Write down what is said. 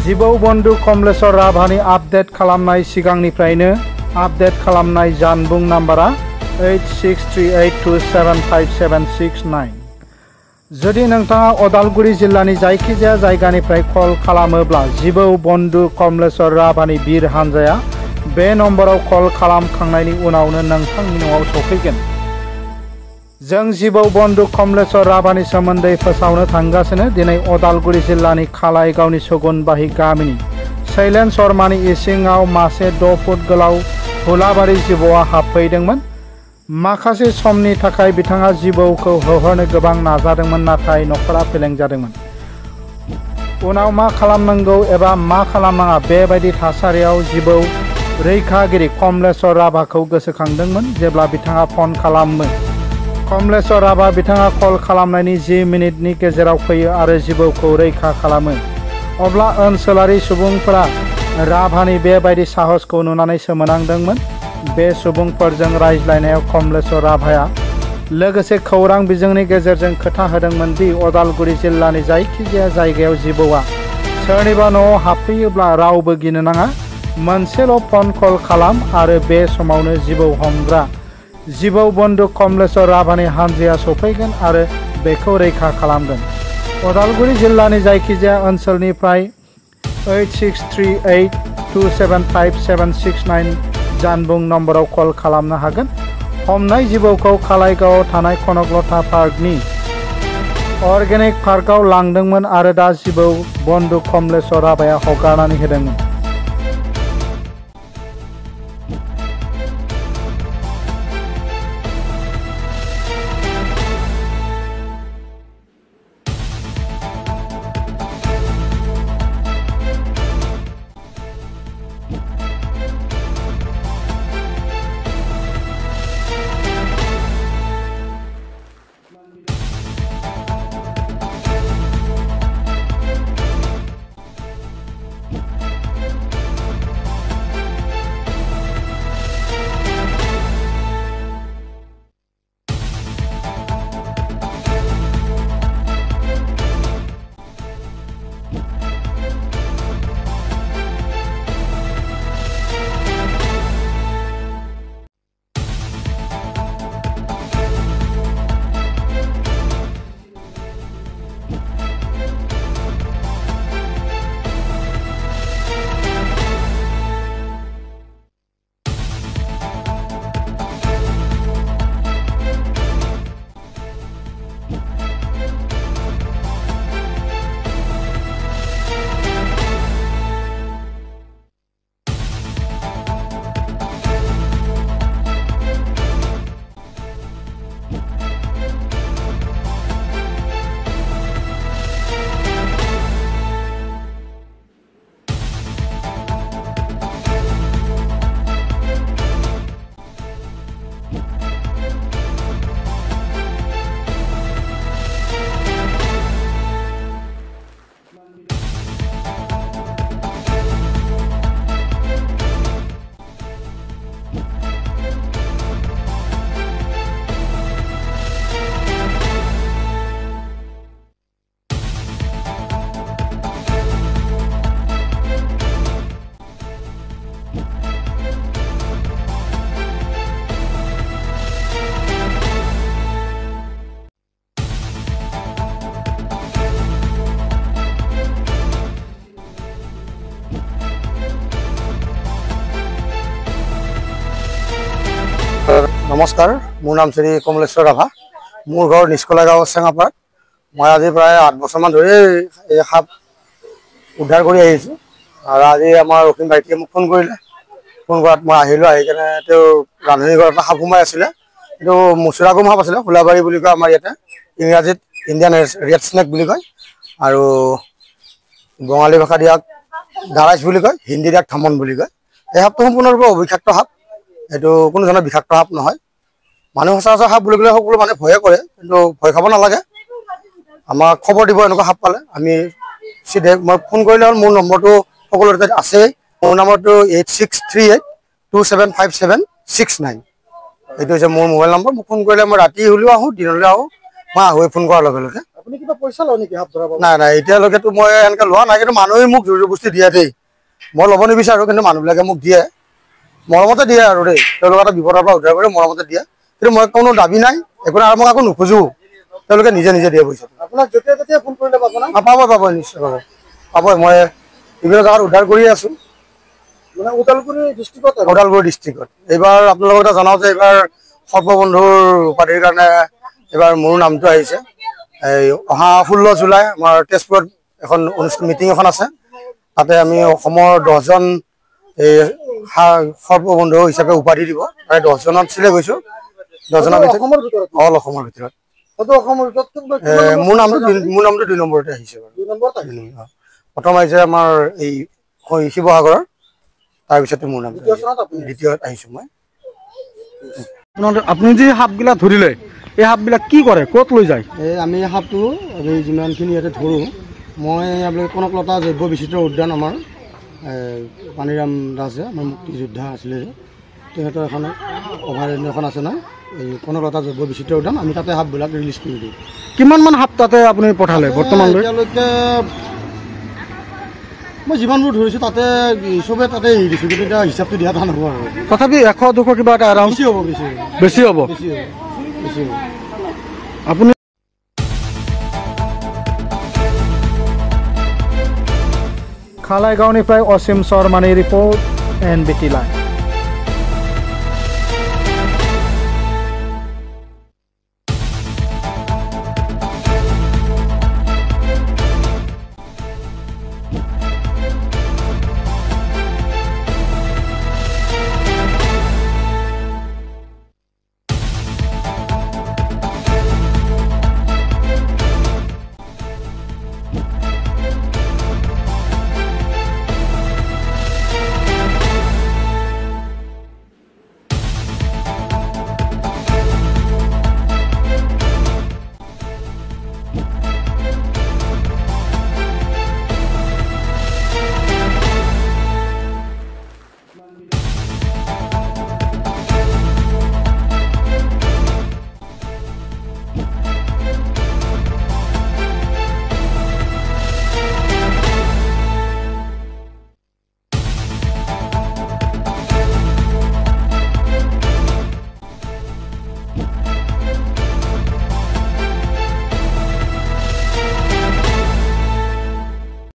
जिबौ बन्धु कमलेश्वर राभानि आपडेट खालामनाय सिगांनिफ्रायनो आपडेट खालामनाय जानबुं नाम्बारा 8638275769। जुदि नोंथाङा अदालगुरि जिल्लानि जायखिजाया जायगानिफ्राय कल खालामोब्ला जिबौ बन्धु कमलेश्वर राभानि बिर हानजाया बे नम्बराव कल खालामखांनायनि उनावनो नोंथांनि न'आव सफैगोन। जों जिबौ बन्धु कमलेश्वर राभानि सोमोन्दै फोसावनो थांगासिनो। दिनै अदालगुरि जिल्लानि खालाइगावनि सगुनबाहि गामिनि शैलेन शर्मानि इसिङाव मासे 6 फुट गोलाव हुलाबारि जिबौआ हाबफैदोंमोन। माखासे समनि थाखाय बिथाङा जिबौखौ होहरनो गोबां नाजादोंमोन, नाथाय नखरा फेलें जादोंमोन। उनाव मा खालामनांगौ एबा मा खालामनाङा बेबायदि थासारियाव जिबौ रैखागिरि कमलेश्वर राभाखौ गोसोखांदोंमोन। जेब्ला बिथाङा फन खालामो, कमलेश्वर राभा बिथाङा कल खालामनायनि 10 मिनिटनि गेजेराव फैयो आरो जिबौखौ रैखा खालामो। अब्ला ओनसोलारि सुबुंफोरा राभानि बेबायदि साहसखौ नुनानै सोमोनांदोंमोन। बे सुबुंफोरजों रायज्लायनायाव कमलेश्वर राभाया लोगोसे खौरां बिजोंनि गेजेरजों खोथा होदोंमोन दि अदालगुरि जिल्लानि जायखिजाया जायगायाव जिबौआ सोरनिबा न'आव हाबफैयोब्ला रावबो गिनो नाङा। मोनसेल' फन कल खालाम आरो बे समावनो जिबौ हमग्रा जिबौ बन्धु कमलेश्वर राभानि हानजाया सफैगोन आरो बेखौ रैखा खालामगोन। अदालगुरि जिल्लानि जायखिजाया ओनसोलनिफ्राय 8638275769 जानबुं नम्बराव कल खालामनो हागोन। हमनाय जिबौखौ खालाइगावआव थानाय कनकलता पार्कनि अर्गेनिक पार्कआव लांदोंमोन आरो दा जिबौ बन्धु कमलेश्वर राभाया हगारनानै होदोंमोन। नमस्कार, मोर नाम श्री कमलेश्वर राभा। मोर घर निष्कलागाँव सेंगापार। मैं आज प्राय 8 बছৰমান ধৰি এই সাপ উদ্ধাৰ কৰি আহিছো। আৰু আজি আমাৰ অসীম ভাইটিয়ে মোক ফোন কৰিলে। ফোন কৰাত মই আহিলো। আহি কেনে তেওঁ ৰান্ধনী ঘৰত সাপ সোমাই আছিলে। এইটো মুচুৰাগুম সাপ আছিলে, হুলাবাৰী বুলি কয় আমাৰ ইয়াতে। ইংৰাজীত ইণ্ডিয়ান ৰেড স্নেক বুলি কয় আৰু বঙালী ভাষাত ইয়াক দাৰাইছ বুলি কয়, হিন্দীত ইয়াক থামন বুলি কয়। এই সাপটো সম্পূৰ্ণৰূপে অবিষাক্ত সাপ। এইটো কোনো ধৰণৰ বিষাক্ত সাপ নহয়। মানুহ সচৰাচৰ সাপ বুলি ক'লে সকলো মানুহে ভয়ে কৰে, কিন্তু ভয় খাব নালাগে। আমাক খবৰ দিব এনেকুৱা সাপ পালে। আমি চিধে মই ফোন কৰিলে হ'ল। মোৰ নম্বৰটো সকলোৰে তাত আছে। মোৰ নম্বৰটো 8638275769। এইটো হৈছে মোৰ মোবাইল নম্বৰ। মোক ফোন কৰিলে মই ৰাতি হ'লেও আহোঁ, দিনলৈ আহোঁ। মই আহোঁ ফোন কৰাৰ লগে লগে। আপুনি কিবা পইচা লয় নেকি সাপ ধৰা? নাই নাই এতিয়ালৈকেতো মই এনেকৈ লোৱা নাই, কিন্তু মানুহে মোক জোৰ জবৰদস্তি দিয়ে দেই। মই ল'ব নিবিচাৰোঁ, কিন্তু মানুহবিলাকে মোক দিয়ে, মৰমতে দিয়ে আৰু দেই। তেওঁলোকে এটা বিপদৰ পৰা উদ্ধাৰ কৰি মৰমতে দিয়ে, কিন্তু মই কোনো দাবী নাই একো নাই, আৰু মই একো নোখোজো, তেওঁলোকে নিজে নিজে দিয়ে পইচাটো। আপোনাক যেতিয়া তেতিয়া ফোন কৰিলে পাব না? পাব নিশ্চয় পাব। মই বিভিন্ন জেগাত উদ্ধাৰ কৰি আছোঁ, মানে ওদালগুৰি ডিষ্ট্ৰিক্টত। ওদালগুৰি ডিষ্ট্ৰিক্টত এইবাৰ আপোনালোকক এটা জনাওঁ যে এইবাৰ সৰ্ববন্ধুৰ উপাধিৰ কাৰণে এইবাৰ মোৰ নামটো আহিছে। এই অহা 16 জুলাই আমাৰ তেজপুৰত এখন মিটিং এখন আছে, তাতে আমি অসমৰ 10জন এই সৰ্ববন্ধু হিচাপে উপাধি দিব। তাৰে 10জনত চিলেক্ট হৈছোঁ। 10জনৰ ভিতৰত অল অসমৰ ভিতৰত মোৰ নামটো 2 নম্বৰতে আহিছে বাৰু। প্ৰথম আহিছে আমাৰ এই শিৱসাগৰৰ, তাৰপিছতে মোৰ নাম দ্বিতীয়ত আহিছোঁ মই। আপুনি যে সাপবিলাক ধৰিলে, এই সাপবিলাক কি কৰে, ক'ত লৈ যায়? আমি সাপটো আমি যিমানখিনি ইয়াতে ধৰোঁ, মই আপোনালোকে কনকলতা জৈৱ বিচিত্ৰ উদ্যান আমাৰ পানীৰাম দাস যে আমাৰ মুক্তিযোদ্ধা আছিলে যে, তেখেতৰ এখন অভয়াৰণ্য এখন আছে নহয়, এই কনকলতা জৈৱ বিচিত্ৰ উদ্যান, আমি তাতে সাপবিলাক ৰিলিজ কৰি দিওঁ। কিমানমান সাপ তাতে আপুনি পঠালে বৰ্তমানলৈ? এতিয়ালৈকে মই যিমানবোৰ ধৰিছোঁ তাতে চবে তাতে এৰি দিছোঁ, কিন্তু এতিয়া হিচাপটো দিয়া টান হ'ব আৰু। তথাপি 100-200 কিবা এটা এৰাউণ্ড বেছি হ'ব। আপুনি খালাইগাঁওনিफ्राय অসীম শৰ্মানি ৰিপৰ্ট NBT লাইভ।